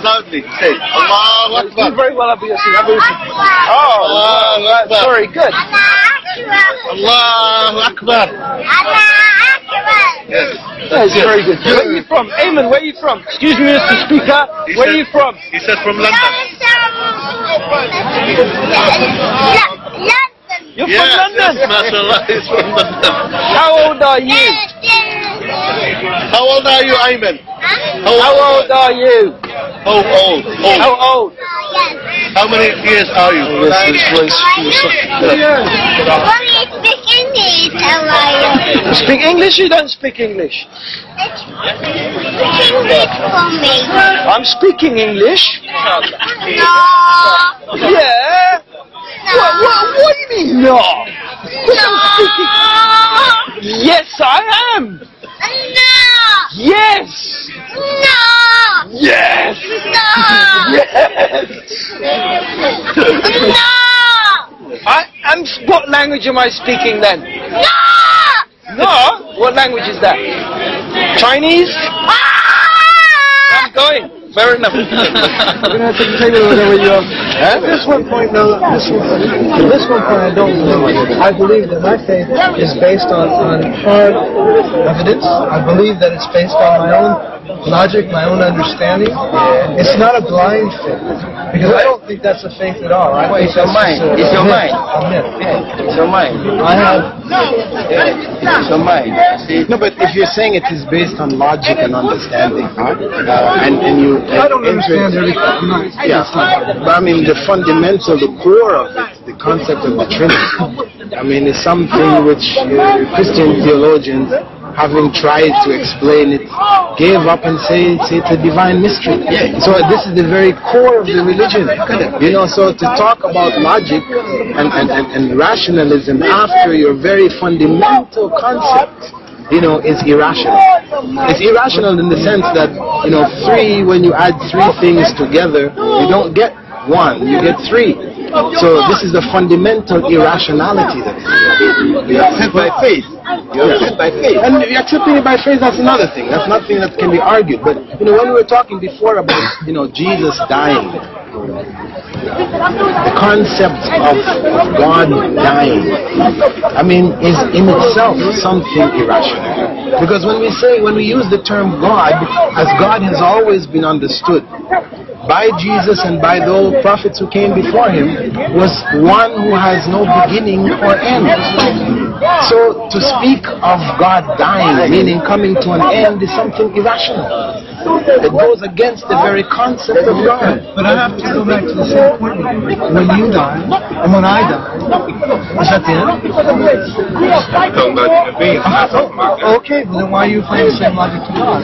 Loudly, say Allahu Akbar. You very well, Abu Yasin. Oh, sorry, good. Allahu Akbar. Yes. That's very good. Where are you from? Ayman, where are you from? Excuse me, Mr. Speaker. Where are you from? He said from London. You're from London? Yes, mashallah, he's from London. How old are you? How old are you, Ayman? How old are you? How old? How old? How many years are you? This was You speak English? You don't speak English? I'm speaking English. Yeah. What do you mean, no? Yes, I am. Yes. Yes. Yes. What language am I speaking then? No. What language is that? Chinese? I'm going. Fair enough. We're going to have to take it whatever you are. At this one point, no. At this one point, I don't believe. I believe that my faith is based on hard evidence. I believe that it's based on my own logic, my own understanding. It's not a blind faith, because I don't think that's a faith at all. I think it's your mind. It's your mind. It's your mind. I have. It's your mind. No, but if you're saying it is based on logic and understanding, and you I don't understand everything. Yeah, but I mean the fundamental, the core of it, the concept of the Trinity, I mean, is something which Christian theologians, having tried to explain it, gave up and say it's a divine mystery. So this is the very core of the religion. You know, so to talk about logic and rationalism after your very fundamental concept, you know, is irrational. It's irrational in the sense that, you know, when you add three things together, you don't get one, you get three. So this is the fundamental irrationality that you accept by faith. You accept by faith. And accepting it by faith, that's another thing. That's nothing that can be argued. But, you know, when we were talking before about, you know, Jesus dying, the concept of God dying, I mean, is in itself something irrational. Because when we use the term God, as God has always been understood by Jesus and by the prophets who came before him, was one who has no beginning or end. So to speak of God dying, meaning coming to an end, is something irrational. It goes against the very concept of God. But I have to go back to the same point. When you die, and when I die, is that the end? Okay, but then why are you applying the same logic to God?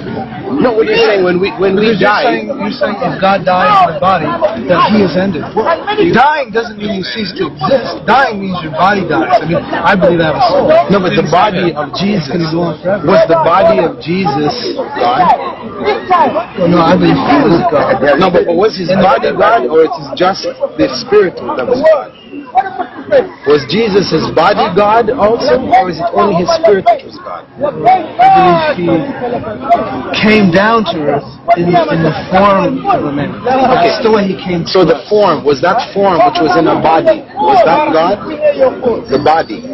No, what you're saying, when we die... You're saying if God dies in the body, that he is ended. Dying doesn't mean you cease to exist. Dying means your body dies. I mean, I believe I have a soul. No, but the body of Jesus, was the body of Jesus God? Well, no, I believe he was God. No, but was his body God, or it is just the spirit that was God? Was Jesus his body God also, or is it only his spirit that was God? I believe he came down to earth in the form of a man. Okay, that's the way he came to So the form, was that form which was in a body, was that God? The body.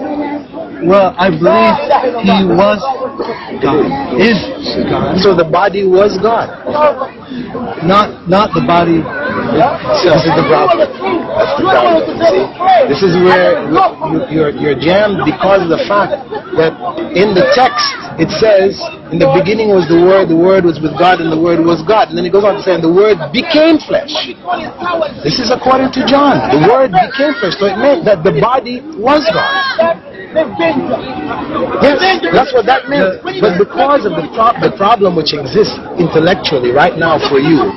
Well, I believe he was God, is God. So the body was God. Not the body. This is the problem. That's the problem. See, this is where you're jammed, because of the fact that in the text it says, in the beginning was the Word was with God, and the Word was God. And then it goes on to say, and the Word became flesh. This is according to John. The Word became flesh. So it meant that the body was God. Yes, that's what that meant. But because of the problem which exists intellectually right now for you,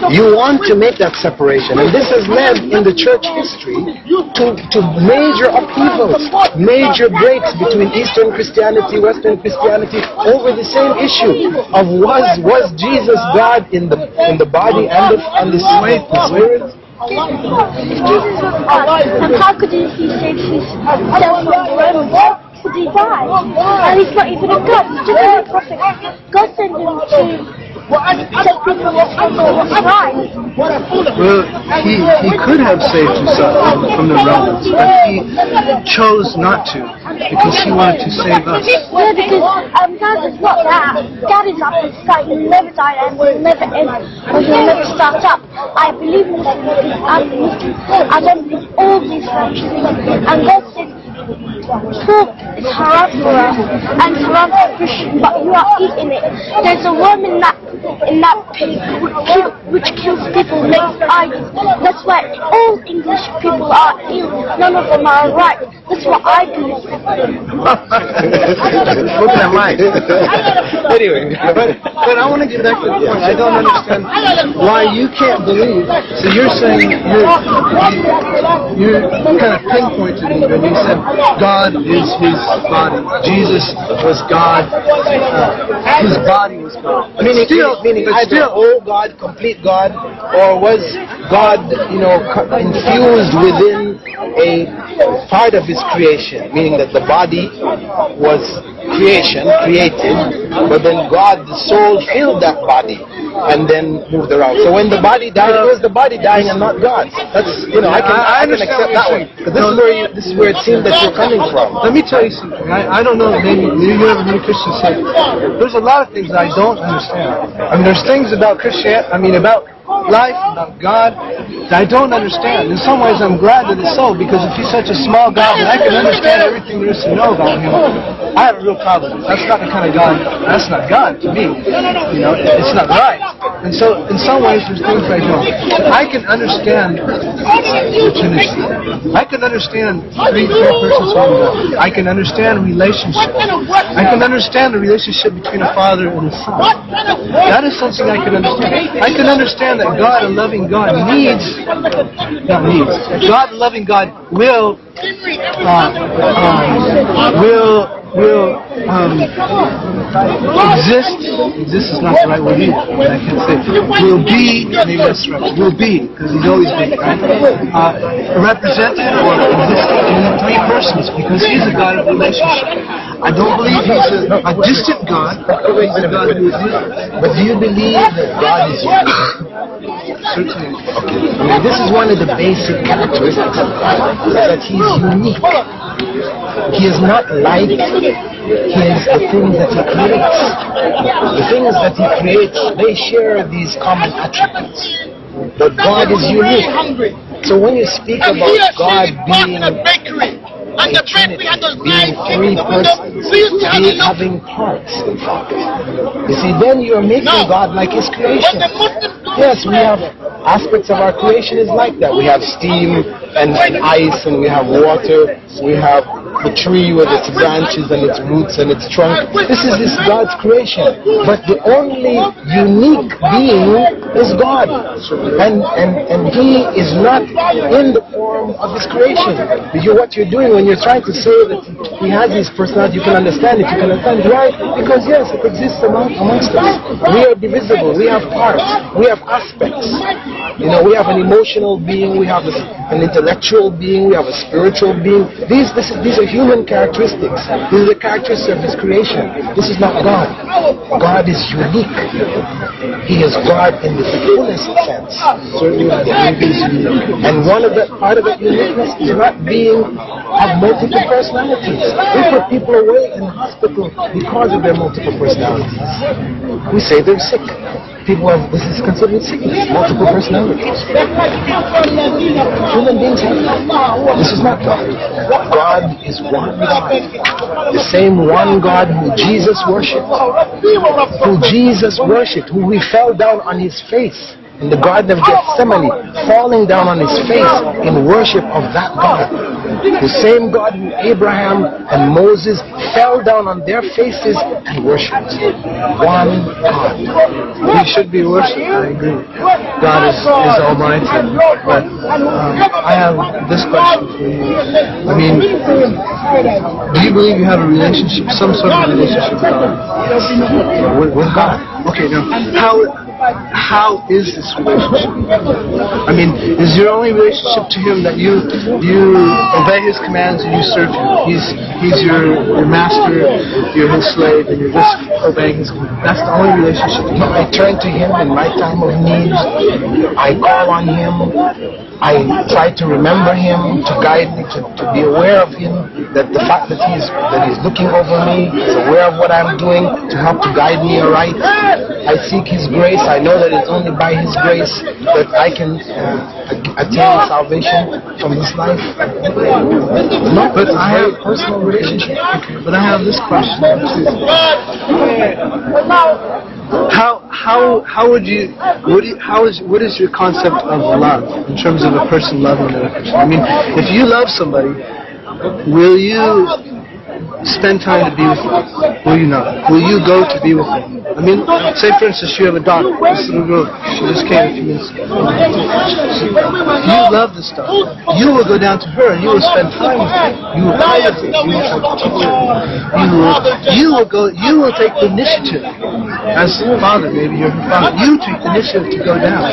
you want to make that separation. And this has led in the church history to major upheavals, major breaks between Eastern Christianity, Western Christianity over the same issue of was Jesus God in the body and the spirit? Jesus was God, and how could he save himself from the Romans? Could he die? And he's not even a God, he's just a prophet. God sent him to set people from the right. Well, he could have saved himself from the Romans, but he chose not to because he wanted to save us. Yeah, because God is not that. God is up in the sky. He will never die and will never end, or he will never start up. I believe in this because I'm Muslim. I don't believe all these countries. And God said, pork is haram for us and it's haram for Christians, but you are eating it. There's a worm in that pig which kills people, makes idols. That's why all English people are ill. None of them are right. That's what I believe. Look at mine. Anyway, but I want to get back to the point. I don't understand why you can't believe. So you're saying you kind of pinpointed me when you said God is his body. Jesus was God. His body was God. Meaning either whole God, complete God, or was God, infused within a part of his creation, meaning that the body was created, but then God, the soul, filled that body and then moved around. So when the body died, it was the body dying and not God. That's, I can accept that one. Because this is where it seems that you're coming from. Let me tell you something. I don't know, maybe you never heard Christians say it. There's a lot of things I don't understand. I mean, there's things about Christianity, about life, about God, that I don't understand. In some ways, I'm glad that it's so, because if he's such a small God that I can understand everything there is to know about him, I have a real problem. That's not the kind of God, that's not God to me. It's not right. And so, in some ways, there's things I don't. I can understand the Trinity. I can understand three persons one God. I can understand relationship. I can understand the relationship between a father and a son. That is something I can understand. I can understand that God, a loving God, God, a loving God, will exist is not the right word either, I can't say, will be, maybe that's right, will be, because he's always been, right? Represented or existing in three persons, because he's a God of relationship. I don't believe he's a distant God, he's a God who is near. But do you believe that God is unique? Certainly. Okay. This is one of the basic characteristics of God, that he's unique. He is not like the things that he creates. The things that he creates, they share these common attributes. But God is unique. So when you speak about God being and the Trinity, being three persons, being having parts, in fact. You see, then you're making God like his creation. Yes, we have aspects of our creation is like that. We have steam and ice, and we have water, we have the tree with its branches and its roots and its trunk. This is God's creation. But the only unique being is God. And he is not in the form of his creation. What you're doing when you're trying to say that he has his personality, you can understand it. You can understand why? Because yes, it exists amongst us. We are divisible. We have parts. We have aspects. We have an emotional being. We have an intellectual being. We have a spiritual being. These are human characteristics. These are the characteristics of his creation. This is not God. God is unique. He is God in the fullest sense. And part of that uniqueness is not have multiple personalities. We put people away in the hospital because of their multiple personalities. We say they're sick. This is considered sickness, multiple personalities. Human beings have that. This is not God. God is one God. The same one God who Jesus worshipped, who he fell down on his face in the Garden of Gethsemane, falling down on his face in worship of that God. The same God who Abraham and Moses fell down on their faces and worshipped. One God. He should be worshipped, I agree. God is almighty. But I have this question for you. I mean, do you believe you have a relationship, some sort of relationship with God? Yes. With God. Okay, now, how is this relationship? I mean, is your only relationship to Him that you obey His commands and you serve Him? He's your master, you're His slave, and you're just obeying His commands. That's the only relationship. No, I turn to Him in my time of need. I call on Him. I try to remember Him, to guide me, to be aware of Him, that the fact that He's looking over me, He's aware of what I'm doing, to help to guide me aright. I seek His grace. I know that it's only by His grace that I can attain salvation from this life. No, but I have a personal relationship. But I have this question too. What is your concept of love in terms of a person loving another person? I mean, if you love somebody, will you spend time to be with them? Will you not? Will you go to be with them? I mean, say for instance you have a daughter, this little girl, she just came a few minutes ago. You love this daughter. You will go down to her and you will spend time with her. You will play with her. You will try to teach her. You will take the initiative. As father, maybe you're her father. You take the initiative to go down.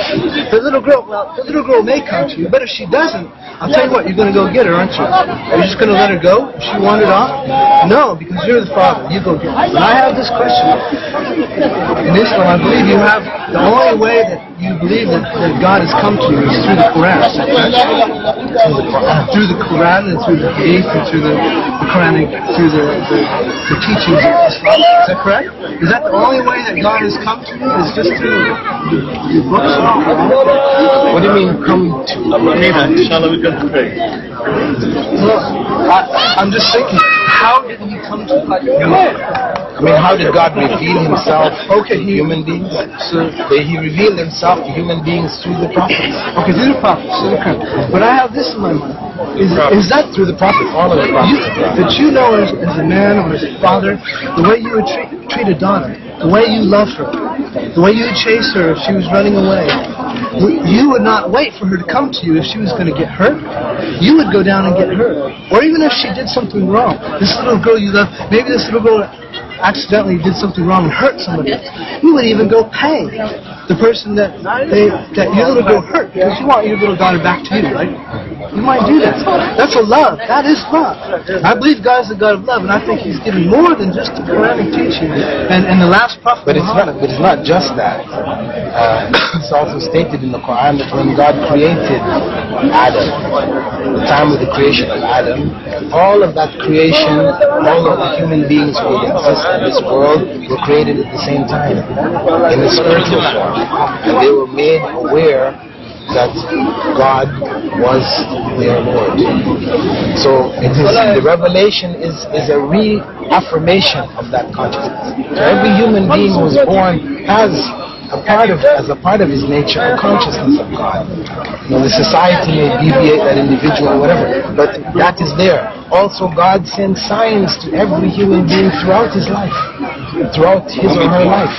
The little girl may come to you, but if she doesn't, I'll tell you what, you're going to go get her, aren't you? Are you just going to let her go if she wandered off? No, because you're the father. You go get her. And I have this question. In Islam, I believe you have the only way that you believe that God has come to you is through the Quran. Through the Quran and through the Hadith and through the Quranic, through the teachings of Islam. Is that correct? Is that the only way that God has come to you? Is just through the books? What do you mean, come to? Shall we go to pray? Well, I'm just thinking, how did He come to you? I mean, how did God reveal Himself to human beings? So He revealed Himself to human beings through the prophets. Okay, through the prophets, through the Quran. But I have this in my mind. Is that Through the prophets, all of the prophets. that you know as a man or as a father, the way you would treat a daughter, the way you love her, the way you would chase her if she was running away. You would not wait for her to come to you if she was going to get hurt. You would go down and get her. Or even if she did something wrong. This little girl you love, maybe this little girl accidentally did something wrong and hurt somebody else. You would even go pay the person that your little girl hurt because you want your little daughter back to you, right? You might do that. That's a love. That is love. I believe God is the God of love, and I think He's given more than just the Quranic teaching. And the last prophet. But it's not just that. It's also stated in the Quran that when God created Adam, the time of the creation of Adam, all of that creation, all of the human beings who would exist in this world were created at the same time in the spiritual form, and they were made aware that God was their Lord. So it is, the revelation is a reaffirmation of that consciousness. So every human being who is born has as a part of his nature, a consciousness of God. You know, the society may deviate that individual or whatever, but that is there. Also, God sends signs to every human being throughout his life, throughout his or her life.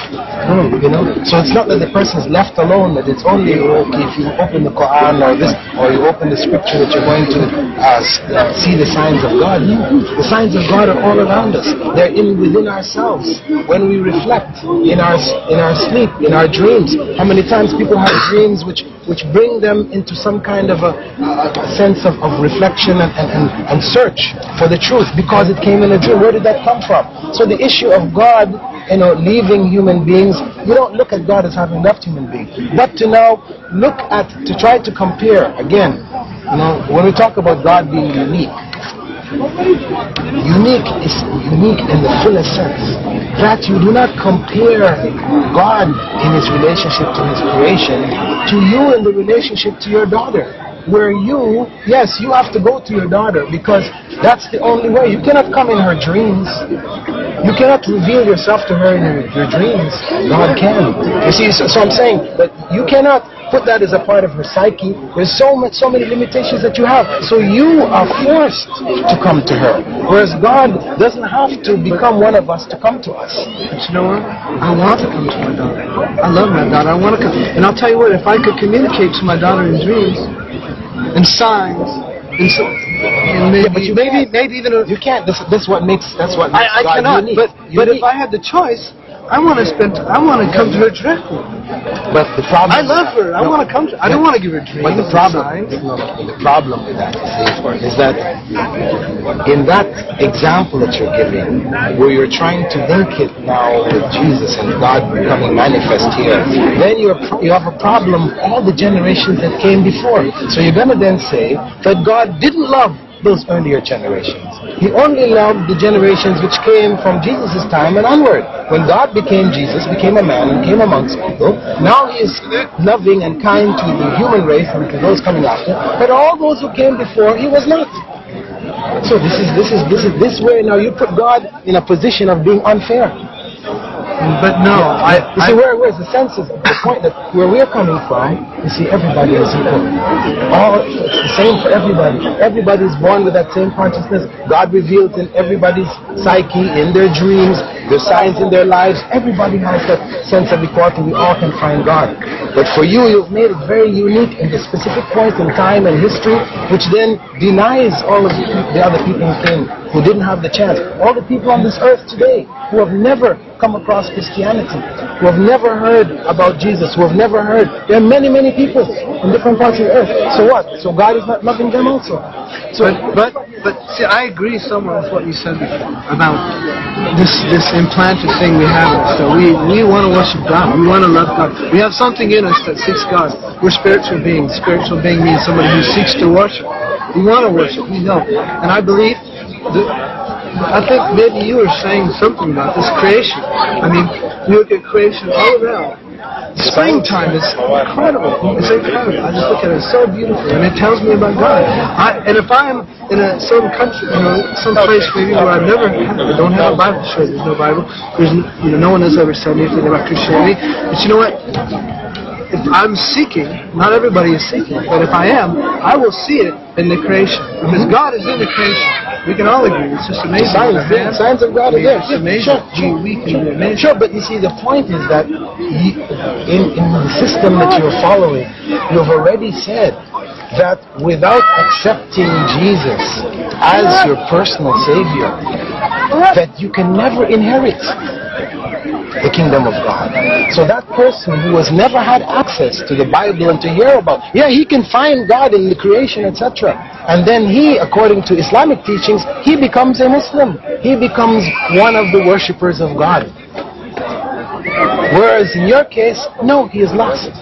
You know, so it's not that the person is left alone. That it's only okay if you open the Quran or you open the scripture that you're going to see the signs of God. The signs of God are all around us. They're within ourselves. When we reflect in our sleep, in our dreams. How many times people have dreams which bring them into some kind of a sense of reflection and search for the truth because it came in a dream. Where did that come from? So the issue of God, leaving human beings, you don't look at God as having left human beings, but to try to compare again. When we talk about God being unique is unique in the fullest sense that you do not compare God in His relationship to His creation to you in the relationship to your daughter, where you have to go to your daughter because that's the only way. You cannot come in her dreams. You cannot reveal yourself to her in your dreams. God can. You see, so I'm saying that you cannot put that as a part of her psyche. There's so many limitations that you have. So you are forced to come to her. Whereas God doesn't have to become one of us to come to us. But you know what? I want to come to my daughter. I love my daughter. I want to come. And I'll tell you what, if I could communicate to my daughter in dreams and signs, and maybe even you can't. That's what makes God cannot. unique. But if I had the choice, I want to come to her directly. But the problem, I love her. I want to come to her. I don't want to give her dreams. But the problem with that is that in that example that you're giving, where you're trying to link it now with Jesus and God becoming manifest here, then you have a problem with all the generations that came before. So you're going to then say that God didn't love those earlier generations. He only loved the generations which came from Jesus' time and onward. When God became Jesus, became a man and came amongst people, now He is loving and kind to the human race and to those coming after. But all those who came before, He was not. So this way now you put God in a position of being unfair. But no, you see, where's the sense is the point that where we're coming from, you see, everybody is equal. It's the same for everybody. Everybody is born with that same consciousness. God revealed in everybody's psyche, in their dreams, their signs in their lives. Everybody has that sense of equality. We all can find God. But for you, you've made it very unique in the specific point in time and history, which then denies all of the other people who came, who didn't have the chance. All the people on this earth today who have never come across Christianity, who have never heard about Jesus, who have never heard. There are many people in different parts of the earth. So what? So God is not loving them also. So, but see, I agree somewhat with what you said before about this implanted thing we have. So we want to worship God. We want to love God. We have something in us that seeks God. We're spiritual beings. Spiritual being means somebody who seeks to worship. We want to worship. We know. And I believe I think maybe you were saying something about this creation. I mean, you look at creation all around. Springtime is incredible. It's incredible. I just look at it, it's so beautiful, and it tells me about God. And if I'm in some country, some place maybe where I don't have a Bible, sure, there's no Bible. There's no one has ever said anything about Christianity. But you know what? If I'm seeking, not everybody is seeking, but if I am, I will see it in the creation. Because God is in the creation. We can all agree. It's just amazing. Signs of God are there. It's amazing. Sure. We can be amazed. Sure, but you see, the point is that in the system that you're following, you've already said that without accepting Jesus as your personal Savior, that you can never inherit the kingdom of God. So that person who has never had access to the Bible and to hear about, he can find God in the creation, etc. And then he, according to Islamic teachings, he becomes a Muslim. He becomes one of the worshippers of God. Whereas in your case, no, he is lost.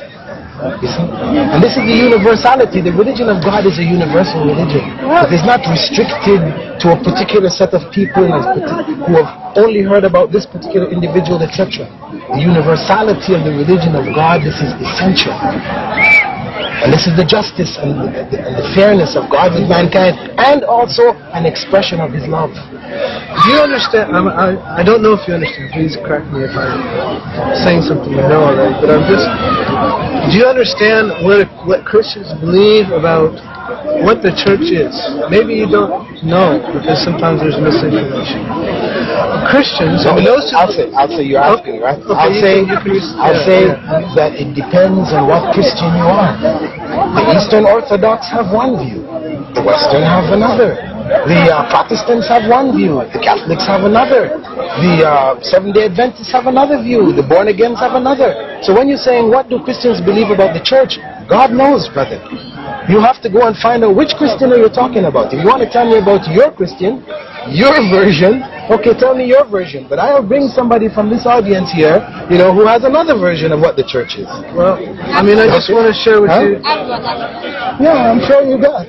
And this is the universality. The religion of God is a universal religion. It is not restricted to a particular set of people who have only heard about this particular individual, etc. The universality of the religion of God, this is essential. And this is the justice and the fairness of God with mankind, and also an expression of His love. Do you understand? I don't know if you understand. Please correct me if I'm saying something I know already. But do you understand what Christians believe about what the church is? Maybe you don't know, because sometimes there's misinformation. Christians, I'll say you're asking, right? Okay, I'll say that it depends on what Christian you are. The Eastern Orthodox have one view. The Western have another. The Protestants have one view. The Catholics have another. The Seventh-day Adventists have another view. The born-agains have another. So when you're saying, what do Christians believe about the church? God knows, brother. You have to go and find out which Christian are you talking about. If you want to tell me about your Christian, your version, okay, tell me your version. But I'll bring somebody from this audience here, who has another version of what the church is. Well, I mean, I just want to share with you. Yeah, I'm sure you got.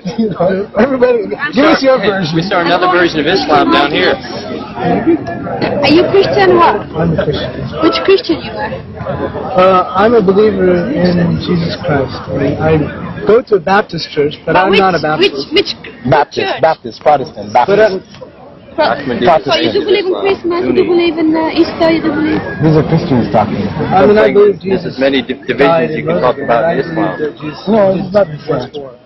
Everybody, give us your version. We saw another version of Islam down here. Are you Christian or what? I'm a Christian. Which Christian you are? I'm a believer in Jesus Christ. I go to a Baptist church, but I'm not a Baptist. Which Baptist, Protestant, Baptist. So you do believe in Christmas, you do believe in Easter, you do believe... These are Christians talking. I believe Jesus. There's many divisions you can talk about in Islam. No, it's not the same.